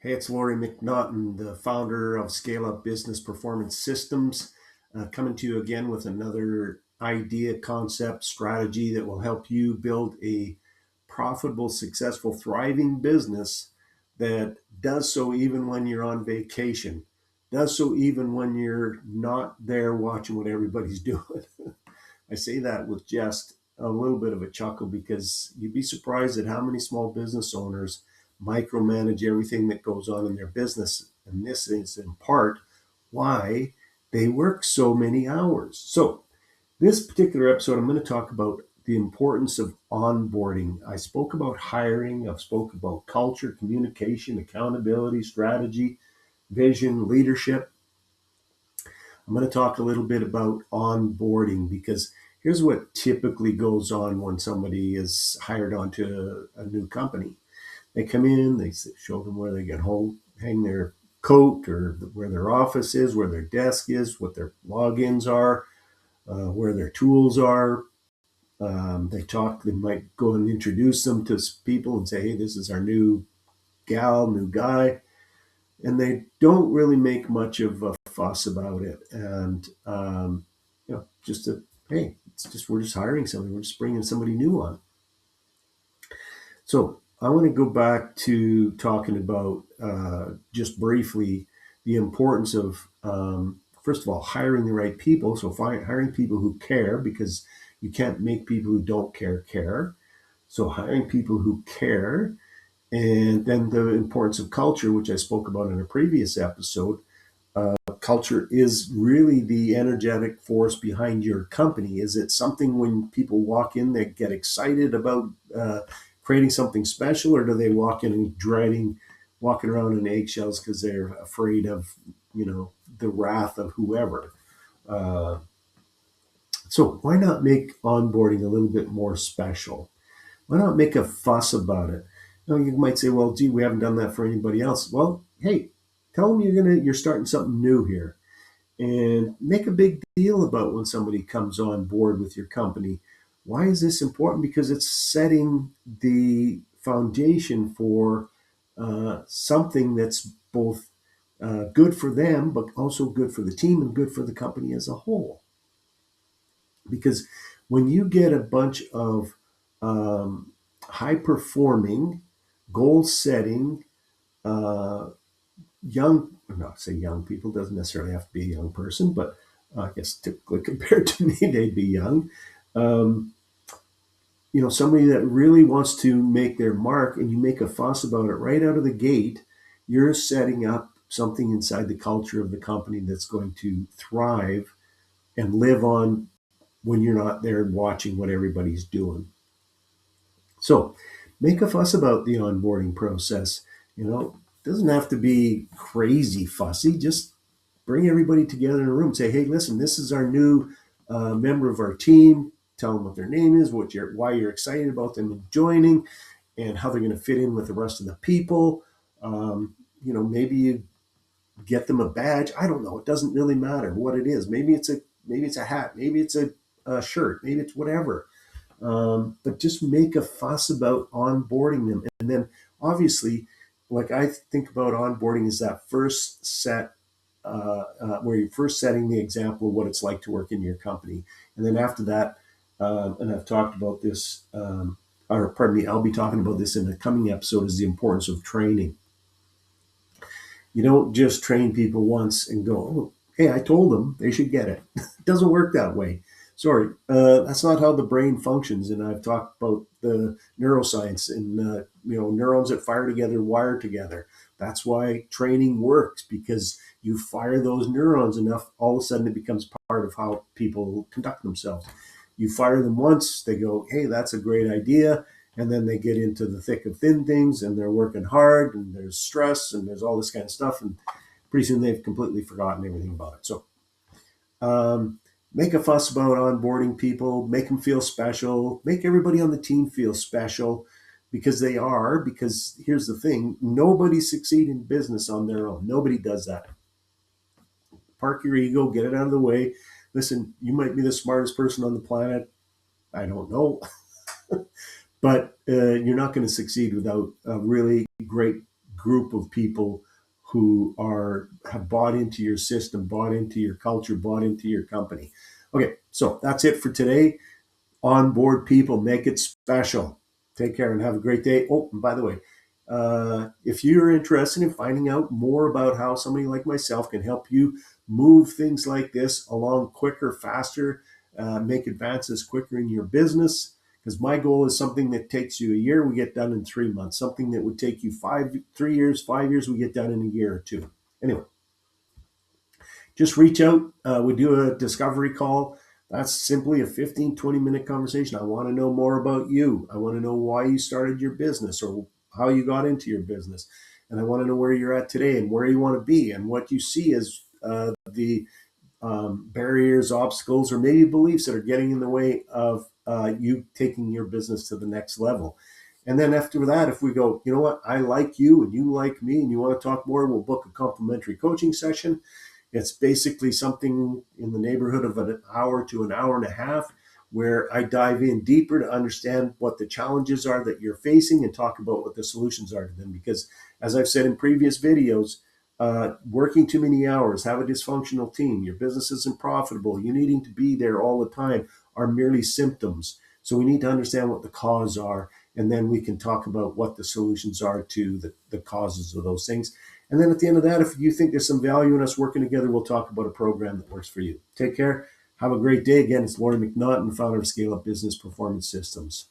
Hey, it's Laurie McNaughton, the founder of Scale Up Business Performance Systems, coming to you again with another idea, concept, strategy that will help you build a profitable, successful, thriving business that does so even when you're on vacation, does so even when you're not there watching what everybody's doing. I say that with just a little bit of a chuckle because you'd be surprised at how many small business owners micromanage everything that goes on in their business. And this is in part why they work so many hours. So, this particular episode, I'm going to talk about the importance of onboarding. I spoke about hiring, I've spoke about culture, communication, accountability, strategy, vision, leadership. I'm going to talk a little bit about onboarding because here's what typically goes on when somebody is hired onto a new company. They come in, they show them where they can hang their coat or where their office is, where their desk is, what their logins are, where their tools are. They might go and introduce them to people and say, hey, this is our new gal, new guy. And they don't really make much of a fuss about it. And, hey, we're just hiring somebody. We're just bringing somebody new on. So I want to go back to talking about just briefly the importance of, first of all, hiring the right people. So hiring people who care, because you can't make people who don't care. So hiring people who care, and then the importance of culture, which I spoke about in a previous episode. Culture is really the energetic force behind your company. Is it something when people walk in, they get excited about creating something special, or do they walk in and walking around in eggshells because they're afraid of, the wrath of whoever? Uh, so why not make onboarding a little bit more special? Why not make a fuss about it? You might say, well, gee, we haven't done that for anybody else. Well, hey, tell them you're starting something new here, and make a big deal about when somebody comes on board with your company. Why is this important? Because it's setting the foundation for something that's both good for them, but also good for the team and good for the company as a whole. Because when you get a bunch of high performing, goal setting, not say young people, doesn't necessarily have to be a young person, but I guess typically compared to me, they'd be young. Um, Somebody that really wants to make their mark, and you make a fuss about it right out of the gate, you're setting up something inside the culture of the company that's going to thrive and live on when you're not there watching what everybody's doing. So make a fuss about the onboarding process. It doesn't have to be crazy fussy. Just bring everybody together in a room. Say, hey, listen, this is our new member of our team. Tell them what their name is, why you're excited about them joining, and how they're going to fit in with the rest of the people. Maybe you get them a badge. I don't know. It doesn't really matter what it is. Maybe it's a hat. Maybe it's a shirt. Maybe it's whatever. But just make a fuss about onboarding them. And then obviously, like I think about onboarding is that first set where you're first setting the example of what it's like to work in your company. And then after that, and I've talked about this, or pardon me, I'll be talking about this in a coming episode, is the importance of training. You don't just train people once and go, oh, hey, I told them they should get it. It doesn't work that way. Sorry, that's not how the brain functions. And I've talked about the neuroscience and, neurons that fire together, wire together. That's why training works, because you fire those neurons enough, all of a sudden it becomes part of how people conduct themselves. You fire them once, they go, hey, that's a great idea. And then they get into the thick of thin things and they're working hard and there's stress and there's all this kind of stuff. And pretty soon they've completely forgotten everything about it. So make a fuss about onboarding people, make them feel special, make everybody on the team feel special, because they are. Because here's the thing, nobody succeeds in business on their own. Nobody does that. Park your ego, get it out of the way. Listen, you might be the smartest person on the planet. I don't know. But you're not going to succeed without a really great group of people who have bought into your system, bought into your culture, bought into your company. Okay, so that's it for today. Onboard people, make it special. Take care and have a great day. Oh, and by the way, if you're interested in finding out more about how somebody like myself can help you move things like this along quicker, faster, make advances quicker in your business, because my goal is something that takes you a year, we get done in 3 months. Something that would take you 3 years, 5 years, we get done in a year or two. Anyway, just reach out. We do a discovery call. That's simply a 15, 20-minute conversation. I want to know more about you. I want to know why you started your business or how you got into your business. And I want to know where you're at today and where you want to be and what you see as the barriers, obstacles, or maybe beliefs that are getting in the way of you taking your business to the next level. And then after that, if we go, you know what, I like you and you like me and you want to talk more, we'll book a complimentary coaching session. It's basically something in the neighborhood of an hour to an hour and a half where I dive in deeper to understand what the challenges are that you're facing and talk about what the solutions are to them. Because as I've said in previous videos, working too many hours, have a dysfunctional team, your business isn't profitable, you needing to be there all the time are merely symptoms. So we need to understand what the cause are, and then we can talk about what the solutions are to the causes of those things. And then at the end of that, if you think there's some value in us working together, we'll talk about a program that works for you. Take care. Have a great day. Again, it's Laurie McNaughton, founder of Scale Up Business Performance Systems.